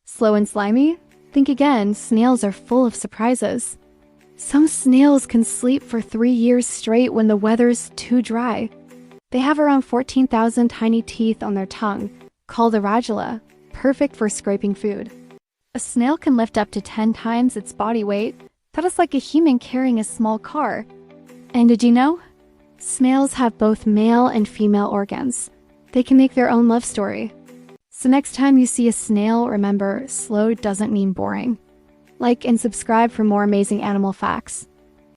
Slow and slimy? Think again, snails are full of surprises. Some snails can sleep for 3 years straight when the weather's too dry. They have around 14,000 tiny teeth on their tongue, called a radula, perfect for scraping food. A snail can lift up to 10 times its body weight. That is like a human carrying a small car. And did you know? Snails have both male and female organs. They can make their own love story. So next time you see a snail, remember, slow doesn't mean boring. Like and subscribe for more amazing animal facts.